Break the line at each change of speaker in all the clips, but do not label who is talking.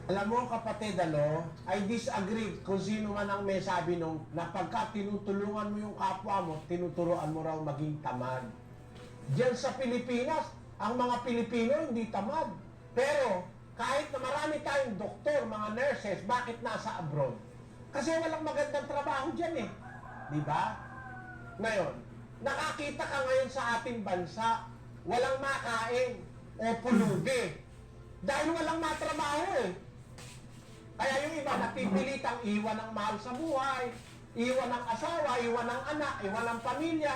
Alam mo kapatid, I disagree kung sino man ang may sabi nung na pagka tinutulungan mo yung kapwa mo, tinuturuan mo raw maging tamad. Diyan sa Pilipinas, ang mga Pilipino hindi tamad. Pero kahit na marami tayong doktor, mga nurses, bakit nasa abroad? Kasi walang magandang trabaho dyan eh. Di ba? Ngayon, nakakita ka ngayon sa ating bansa, walang makain o pulubi. Dahil walang matrabaho eh. Kaya yung iba napipilitang iwan ng mahal sa buhay, iwan ng asawa, iwan ng anak, iwan ng pamilya.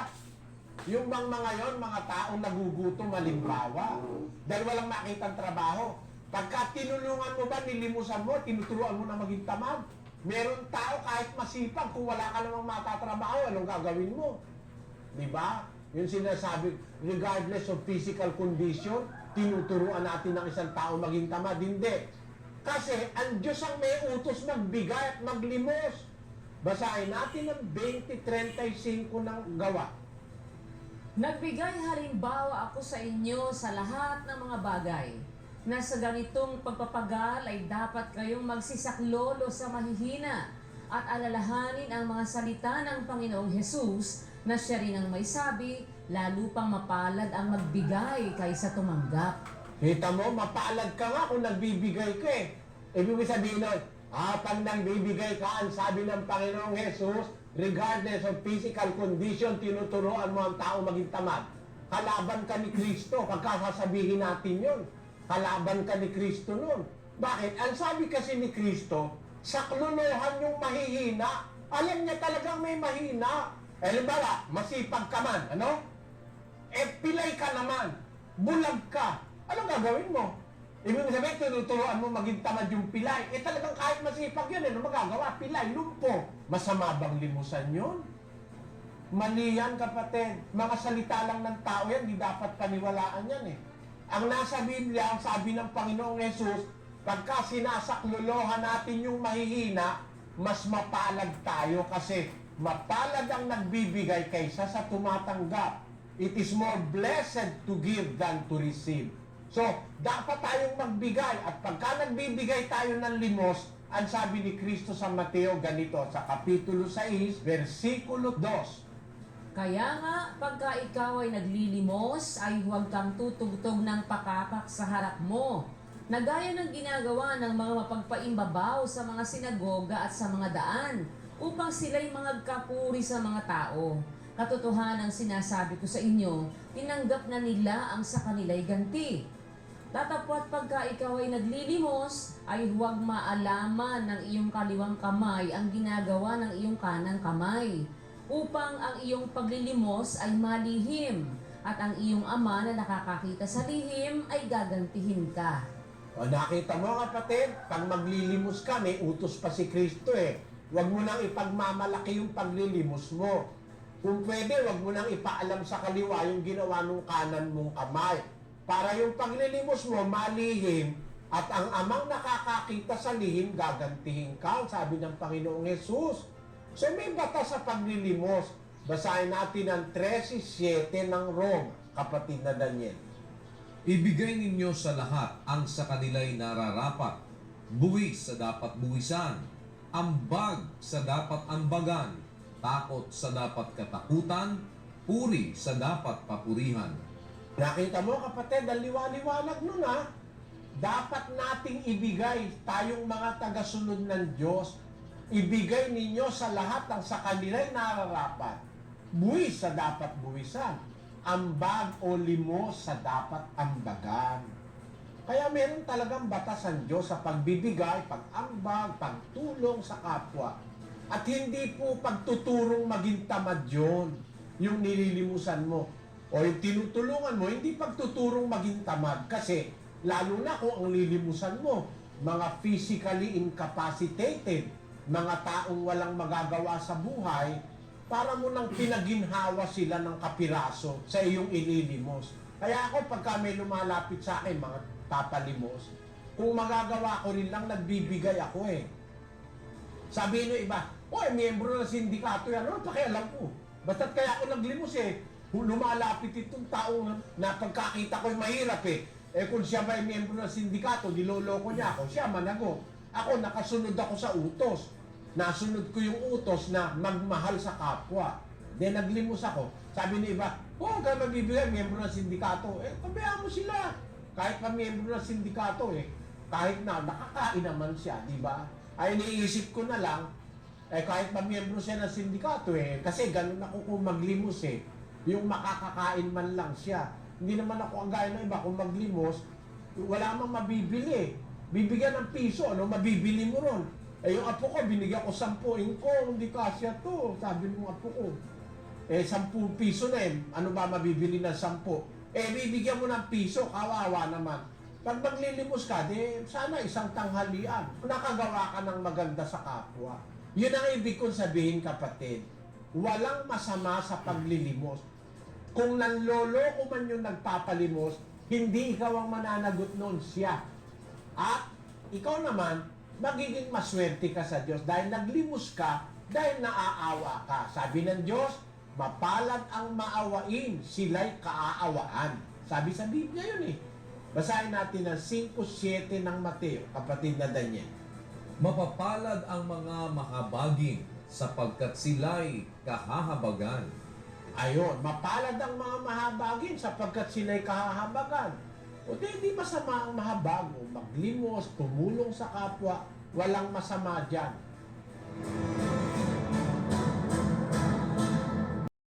Yung mga yon, mga taong nagugutom halimbawa, dahil walang makitang trabaho. Pagka tinulungan mo ba, nilimusan mo, tinuturuan mo na maging tamad. Meron tao kahit masipag, kung wala ka namang matatrabaho, anong gagawin mo? Diba? Yung sinasabi, regardless of physical condition, tinuturuan natin ng isang tao maging tamad. Hindi. Kasi ang Diyos ang may utos magbigay at maglimos. Basahin natin ang 20:35 ng gawa.
Nagbigay halimbawa ako sa inyo sa lahat ng mga bagay, na sa ganitong pagpapagal ay dapat kayong magsisaklolo sa mahihina at alalahanin ang mga salita ng Panginoong Hesus na siya rin ang may sabi, lalo pang mapalad ang magbigay kaysa tumanggap.
Kita mo, mapalad ka nga kung nagbibigay ka eh. Ibig sabihin nun, pag nagbibigay ka, ang sabi ng Panginoong Jesus, regardless of physical condition, tinuturuan mo ang tao maging tamad. Kalaban ka ni Kristo, pagkasasabihin natin yun. Kalaban ka ni Kristo nun. Bakit? Ang sabi kasi ni Kristo, saklolohan yung mahihina. Alam niya talagang may mahina. Halimbawa, masipag ka man, ano? Pilay ka naman, bulag ka. Anong gagawin mo? Ibig sabihin, tinuturuan mo maging tamad yung pilay. Talagang kahit masipag yun, ano magagawa? Pilay, lumpo. Masama bang limusan yun? Mali yan, kapatid. Mga salita lang ng tao yan, di dapat paniwalaan yan eh. Ang nasa Biblia, ang sabi ng Panginoong Yesus, pagka sinasaklolohan natin yung mahihina, mas mapalad tayo kasi mapalad ang nagbibigay kaysa sa tumatanggap. It is more blessed to give than to receive. So, dapat tayong magbigay at pagka nagbibigay tayo ng limos, ang sabi ni Kristo sa Mateo ganito sa Kapitulo 6, versikulo 2.
Kaya nga, pagka ikaw ay naglilimos, ay huwag kang tutugtog ng pakakak sa harap mo, na gaya ng ginagawa ng mga mapagpaimbabaw sa mga sinagoga at sa mga daan, upang sila'y magkapuri sa mga tao. Katotohanan ang sinasabi ko sa inyo, tinanggap na nila ang sa kanila'y ganti. Tatapwat pagka ikaw ay naglilimos, ay huwag maalaman ng iyong kaliwang kamay ang ginagawa ng iyong kanang kamay, upang ang iyong paglilimos ay malihim, at ang iyong ama na nakakakita sa lihim ay gagantihin ka.
O nakita mo kapatid, pag maglilimos ka, may utos pa si Kristo eh. Huwag mo nang ipagmamalaki yung paglilimos mo. Kung pwede, huwag mo nang ipaalam sa kaliwa yung ginawa ng kanan mong kamay. Para yung paglilimos mo, malihim, at ang amang nakakakita sa lihim, gagantihin ka, sabi ng Panginoong Yesus. So may batas sa paglilimos. Basahin natin ang 13:7 ng Rome, kapatid na Daniel.
Ibigay ninyo sa lahat ang sa kanila'y nararapat, buwis sa dapat buwisan, ambag sa dapat ambagan, takot sa dapat katakutan, puri sa dapat papurihan.
Nakita mo kapatid, ang liwanag nun ha. Dapat nating ibigay tayong mga tagasunod ng Diyos. Ibigay ninyo sa lahat ang sa kanila'y nararapat. Buwis sa dapat buwisan. Ambag o limos sa dapat ambagan. Kaya meron talagang batas ang Diyos sa pagbibigay, pag-ambag, pagtulong sa kapwa. At hindi po pagtuturong maging tamad yun, yung nililimusan mo. O yung tinutulungan mo, hindi pagtuturong maging tamad. Kasi, lalo na kung ang lilimusan mo, mga physically incapacitated, mga taong walang magagawa sa buhay, para mo nang pinaginhawa sila ng kapiraso sa iyong ililimos. Kaya ako, pagka may lumalapit sa akin, mga papalimos, kung magagawa ko rin lang, nagbibigay ako eh. Sabihin nyo iba, miyembro ng sindikato yan, ano pakialam ko? Basta't kaya ako naglimos eh, lumalapit itong taong na pagkakita ko'y mahirap eh. Eh kung siya ba ay miyembro ng sindikato, diloloko niya ako, siya managot. Ako, nakasunod ako sa utos. Nasunod ko yung utos na magmahal sa kapwa. Then naglimos ako. Sabi ni iba, huwag ka mabibigay, miyembro ng sindikato. Eh, pabayaan mo sila. Kahit pa miyembro ng sindikato kahit na nakakain naman siya, di ba? Ay iniisip ko na lang, kahit pa miyembro siya ng sindikato kasi ganun ako kung maglimos yung makakakain man lang siya. Hindi naman ako ang gaya ng iba, kung maglimos, wala mang mabibili. Bibigyan ng piso, mabibili mo ron. Yung apo ko, binigyan ko 10, ko, hindi kasya to, sabi ng apo ko. 10 piso na ano ba mabibili ng 10? Bibigyan mo ng piso, kawawa naman. Pag maglilimos ka, sana isang tanghalian. Nakagawa ka ng maganda sa kapwa. Yun ang ibig kong sabihin, kapatid. Walang masama sa paglilimos. Kung nanloloko man yung nagpapalimos, hindi ikaw ang mananagot noon, siya. At ikaw naman, magiging maswerte ka sa Diyos dahil naglimos ka, dahil naaawa ka. Sabi ng Diyos, mapalad ang maawain, sila'y kaaawaan. Sabi sa Biblia yun Basahin natin ang 5:7 ng Mateo, kapatid na Daniel.
Mapapalad ang mga mahabagin sapagkat sila'y kahahabagan.
Ayun, mapalad ang mga mahabagin sapagkat sila'y kahahabagan. O di masama ang mahabag, maglimos, tumulong sa kapwa, walang masama dyan.